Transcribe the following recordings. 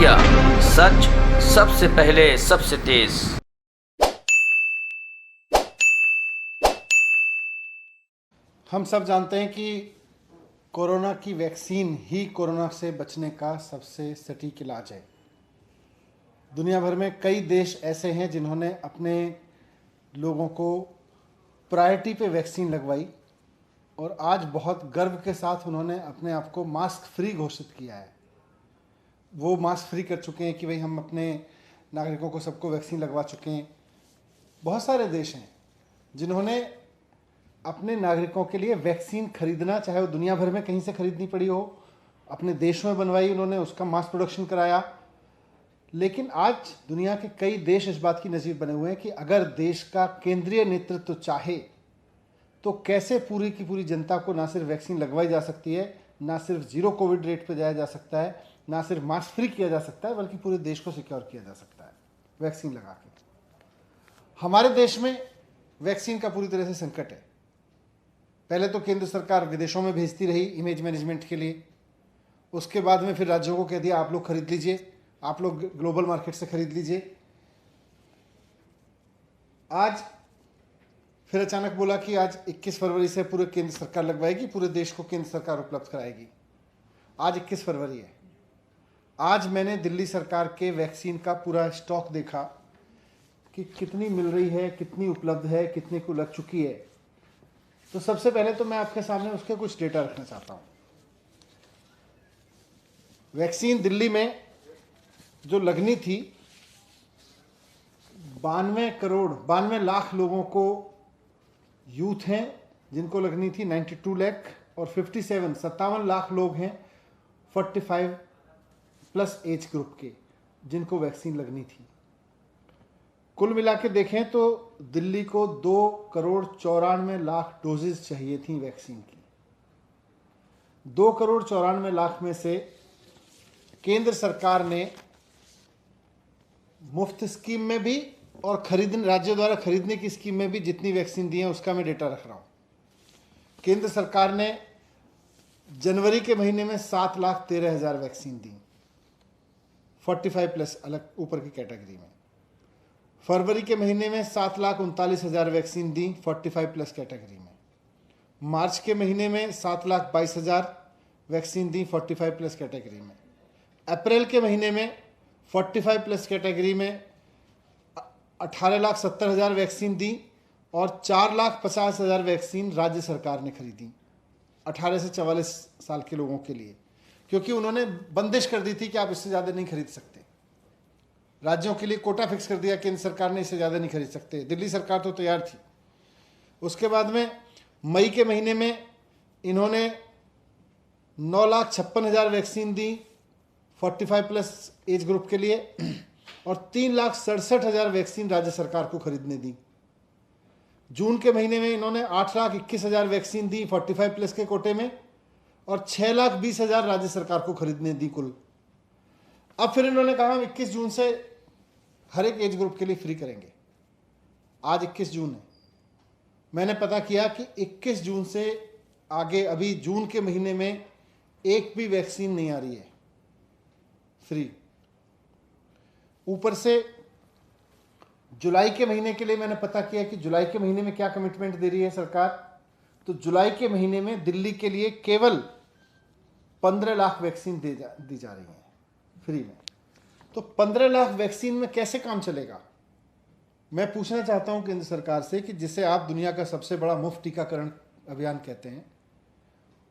India, सच सबसे पहले सबसे तेज। हम सब जानते हैं कि कोरोना की वैक्सीन ही कोरोना से बचने का सबसे सटीक इलाज है। दुनिया भर में कई देश ऐसे हैं जिन्होंने अपने लोगों को प्रायोरिटी पे वैक्सीन लगवाई और आज बहुत गर्व के साथ उन्होंने अपने आप को मास्क फ्री घोषित किया है। वो मास्क फ्री कर चुके हैं कि भाई हम अपने नागरिकों को सबको वैक्सीन लगवा चुके हैं। बहुत सारे देश हैं जिन्होंने अपने नागरिकों के लिए वैक्सीन खरीदना, चाहे वो दुनिया भर में कहीं से खरीदनी पड़ी हो, अपने देश में बनवाई, उन्होंने उसका मास प्रोडक्शन कराया। लेकिन आज दुनिया के कई देश इस बात की नज़ीर बने हुए हैं कि अगर देश का केंद्रीय नेतृत्व चाहे तो कैसे पूरी की पूरी जनता को ना सिर्फ वैक्सीन लगवाई जा सकती है, ना सिर्फ जीरो कोविड रेट पर जाया जा सकता है, ना सिर्फ मास्क फ्री किया जा सकता है, बल्कि पूरे देश को सिक्योर किया जा सकता है वैक्सीन लगा के। हमारे देश में वैक्सीन का पूरी तरह से संकट है। पहले तो केंद्र सरकार विदेशों में भेजती रही इमेज मैनेजमेंट के लिए, उसके बाद में फिर राज्यों को कह दिया आप लोग खरीद लीजिए, आप लोग ग्लोबल मार्केट से खरीद लीजिए। आज फिर अचानक बोला कि आज 21 फरवरी से पूरे केंद्र सरकार लगवाएगी, पूरे देश को केंद्र सरकार उपलब्ध कराएगी। आज 21 फरवरी है। आज मैंने दिल्ली सरकार के वैक्सीन का पूरा स्टॉक देखा कि कितनी मिल रही है, कितनी उपलब्ध है, कितने को लग चुकी है। तो सबसे पहले तो मैं आपके सामने उसके कुछ डेटा रखना चाहता हूँ। वैक्सीन दिल्ली में जो लगनी थी 92 लाख लोगों को यूथ हैं जिनको लगनी थी 92 लाख, और 57 लाख लोग हैं 45 प्लस एज ग्रुप के जिनको वैक्सीन लगनी थी। कुल मिला के देखें तो दिल्ली को 2,94,00,000 डोजेज चाहिए थी वैक्सीन की। 2,94,00,000 में से केंद्र सरकार ने मुफ्त स्कीम में भी और राज्य द्वारा खरीदने की स्कीम में भी जितनी वैक्सीन दी है उसका मैं डेटा रख रहा हूँ। केंद्र सरकार ने जनवरी के महीने में 7,13,000 वैक्सीन दी 45 प्लस अलग ऊपर की कैटेगरी में। फरवरी के महीने में 7,39,000 वैक्सीन दी 45 प्लस कैटेगरी में। मार्च के महीने में 7,22,000 वैक्सीन दी 45 प्लस कैटेगरी में। अप्रैल के महीने में 45 प्लस कैटेगरी में 18,70,000 वैक्सीन दी और 4,50,000 वैक्सीन राज्य सरकार ने खरीदी 18 से 44 साल के लोगों के लिए, क्योंकि उन्होंने बंदिश कर दी थी कि आप इससे ज़्यादा नहीं खरीद सकते। राज्यों के लिए कोटा फिक्स कर दिया केंद्र सरकार ने, इससे ज़्यादा नहीं खरीद सकते। दिल्ली सरकार तो तैयार थी। उसके बाद में मई के महीने में इन्होंने 9,56,000 वैक्सीन दी 45 प्लस एज ग्रुप के लिए और 3,67,000 वैक्सीन राज्य सरकार को खरीदने दी। जून के महीने में इन्होंने 8,21,000 वैक्सीन दी 45 प्लस के कोटे में और 6,20,000 राज्य सरकार को खरीदने दी कुल। अब फिर इन्होंने कहा हम 21 जून से हर एक एज ग्रुप के लिए फ्री करेंगे। आज 21 जून है। मैंने पता किया कि 21 जून से आगे अभी जून के महीने में एक भी वैक्सीन नहीं आ रही है फ्री। ऊपर से जुलाई के महीने के लिए मैंने पता किया कि जुलाई के महीने में क्या कमिटमेंट दे रही है सरकार। तो जुलाई के महीने में दिल्ली के लिए केवल 15 लाख वैक्सीन दी जा रही है फ्री में। तो 15 लाख वैक्सीन में कैसे काम चलेगा? मैं पूछना चाहता हूं केंद्र सरकार से कि जिसे आप दुनिया का सबसे बड़ा मुफ्त टीकाकरण अभियान कहते हैं,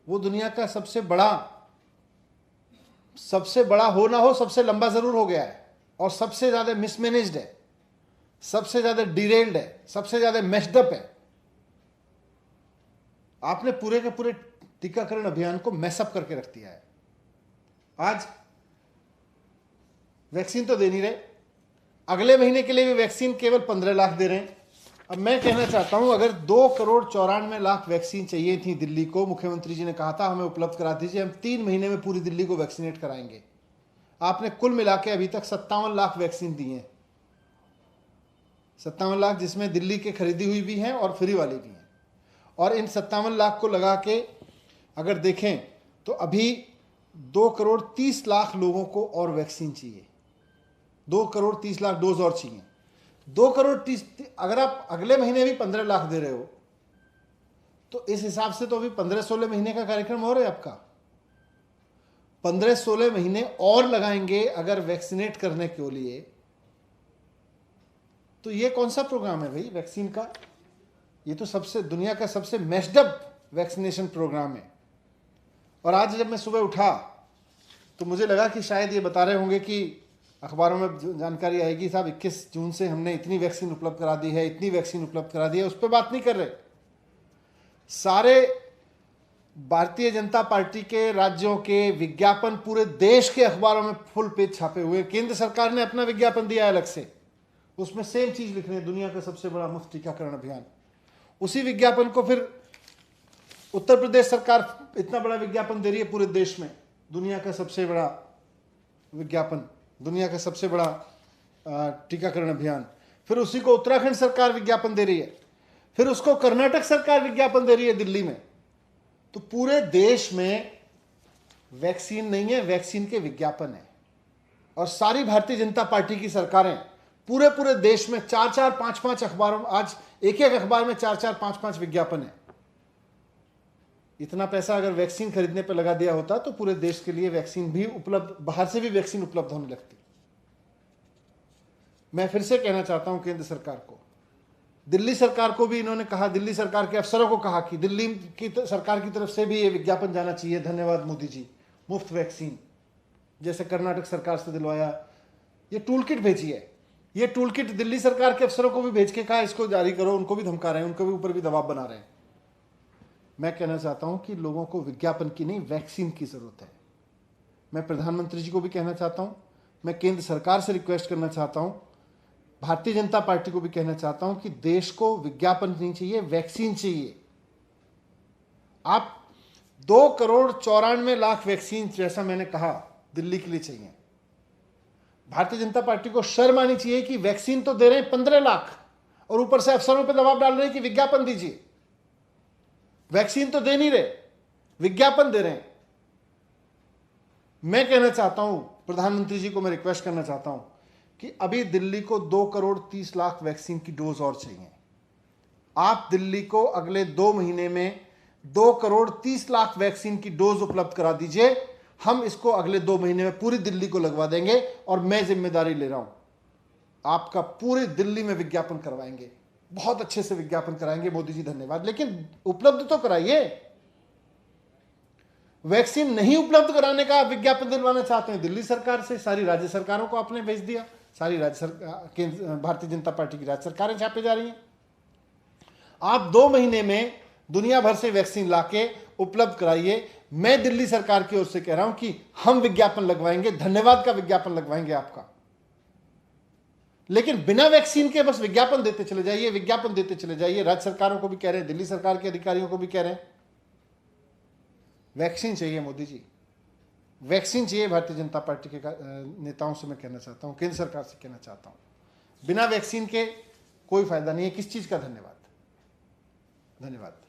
वो दुनिया का सबसे बड़ा हो ना हो, सबसे लंबा जरूर हो गया है और सबसे ज्यादा मिसमैनेज्ड है, सबसे ज्यादा डिरेल्ड है, सबसे ज्यादा मेस्डअप है। आपने पूरे के पूरे टीकाकरण अभियान को मैसअप करके रख दिया है। आज वैक्सीन तो दे नहीं रहे, अगले महीने के लिए भी वैक्सीन केवल 15 लाख दे रहे हैं। अब मैं कहना चाहता हूं, अगर 2,94,00,000 वैक्सीन चाहिए थी दिल्ली को, मुख्यमंत्री जी ने कहा था हमें उपलब्ध करा दीजिए, हम 3 महीने में पूरी दिल्ली को वैक्सीनेट कराएंगे। आपने कुल मिला के अभी तक 57 लाख वैक्सीन दी है। 57 लाख जिसमें दिल्ली के खरीदी हुई भी हैं और फ्री वाली भी हैं। और इन 57 लाख को लगा के अगर देखें तो अभी 2,30,00,000 लोगों को और वैक्सीन चाहिए। 2,30,00,000 डोज और चाहिए। 2,30,00,000, अगर आप अगले महीने भी 15 लाख दे रहे हो तो इस हिसाब से तो अभी 15-16 महीने का कार्यक्रम और है आपका। 15-16 महीने और लगाएंगे अगर वैक्सीनेट करने के लिए, तो ये कौन सा प्रोग्राम है भाई वैक्सीन का? ये तो सबसे दुनिया का सबसे मैस्डअप वैक्सीनेशन प्रोग्राम है। और आज जब मैं सुबह उठा तो मुझे लगा कि शायद ये बता रहे होंगे कि अखबारों में जानकारी आएगी, साहब 21 जून से हमने इतनी वैक्सीन उपलब्ध करा दी है, इतनी वैक्सीन उपलब्ध करा दी है। उस पर बात नहीं कर रहे। सारे भारतीय जनता पार्टी के राज्यों के विज्ञापन पूरे देश के अखबारों में फुल पेज छापे हुए। केंद्र सरकार ने अपना विज्ञापन दिया है अलग से, उसमें सेम चीज लिख रहे हैं, दुनिया का सबसे बड़ा मुफ्त टीकाकरण अभियान। उसी विज्ञापन को फिर उत्तर प्रदेश सरकार इतना बड़ा विज्ञापन दे रही है पूरे देश में, दुनिया का सबसे बड़ा विज्ञापन, दुनिया का सबसे बड़ा टीकाकरण अभियान। फिर उसी को उत्तराखंड सरकार विज्ञापन दे रही है, फिर उसको कर्नाटक सरकार विज्ञापन दे रही है दिल्ली में। तो पूरे देश में वैक्सीन नहीं है, वैक्सीन के विज्ञापन है। और सारी भारतीय जनता पार्टी की सरकारें पूरे पूरे देश में 4-4, 5-5 अखबारों, आज एक एक अखबार में 4-4, 5-5 विज्ञापन है। इतना पैसा अगर वैक्सीन खरीदने पर लगा दिया होता तो पूरे देश के लिए वैक्सीन भी उपलब्ध, बाहर से भी वैक्सीन उपलब्ध होने लगती। मैं फिर से कहना चाहता हूं केंद्र सरकार को, दिल्ली सरकार को भी इन्होंने कहा, दिल्ली सरकार के अफसरों को कहा कि दिल्ली की सरकार की तरफ से भी ये विज्ञापन जाना चाहिए, धन्यवाद मोदी जी, मुफ्त वैक्सीन जैसे कर्नाटक सरकार से दिलवाया। ये टूल किट भेजी है, ये टूल किट दिल्ली सरकार के अफसरों को भी भेज के कहा इसको जारी करो। उनको भी धमका रहे हैं, उनको भी ऊपर भी दबाव बना रहे हैं। मैं कहना चाहता हूं कि लोगों को विज्ञापन की नहीं, वैक्सीन की जरूरत है। मैं प्रधानमंत्री जी को भी कहना चाहता हूं, मैं केंद्र सरकार से रिक्वेस्ट करना चाहता हूं, भारतीय जनता पार्टी को भी कहना चाहता हूं कि देश को विज्ञापन नहीं चाहिए, वैक्सीन चाहिए। आप 2,94,00,000 वैक्सीन, जैसा मैंने कहा, दिल्ली के लिए चाहिए। भारतीय जनता पार्टी को शर्म आनी चाहिए कि वैक्सीन तो दे रहे हैं 15 लाख और ऊपर से अफसरों पर दबाव डाल रहे हैं कि विज्ञापन दीजिए। वैक्सीन तो दे नहीं रहे, विज्ञापन दे रहे हैं। मैं कहना चाहता हूं, प्रधानमंत्री जी को मैं रिक्वेस्ट करना चाहता हूं कि अभी दिल्ली को 2,30,00,000 वैक्सीन की डोज और चाहिए। आप दिल्ली को अगले 2 महीने में 2,30,00,000 वैक्सीन की डोज उपलब्ध करा दीजिए। हम इसको अगले 2 महीने में पूरी दिल्ली को लगवा देंगे और मैं जिम्मेदारी ले रहा हूं, आपका पूरी दिल्ली में विज्ञापन करवाएंगे, बहुत अच्छे से विज्ञापन कराएंगे। मोदी जी धन्यवाद, लेकिन उपलब्ध तो कराइए। वैक्सीन नहीं उपलब्ध कराने का विज्ञापन दिलवाना चाहते हैं दिल्ली सरकार से, सारी राज्य सरकारों को आपने भेज दिया, सारी राज्य सरकार, भारतीय जनता पार्टी की राज्य सरकारें छापे जा रही हैं। आप 2 महीने में दुनिया भर से वैक्सीन लाके उपलब्ध कराइए। मैं दिल्ली सरकार की ओर से कह रहा हूं कि हम विज्ञापन लगवाएंगे, धन्यवाद का विज्ञापन लगवाएंगे आपका। लेकिन बिना वैक्सीन के बस विज्ञापन देते चले जाइए, विज्ञापन देते चले जाइए। राज्य सरकारों को भी कह रहे हैं, दिल्ली सरकार के अधिकारियों को भी कह रहे हैं, वैक्सीन चाहिए मोदी जी, वैक्सीन चाहिए। भारतीय जनता पार्टी के नेताओं से मैं कहना चाहता हूं, केंद्र सरकार से कहना चाहता हूं, बिना वैक्सीन के कोई फायदा नहीं है। किस चीज का धन्यवाद? धन्यवाद।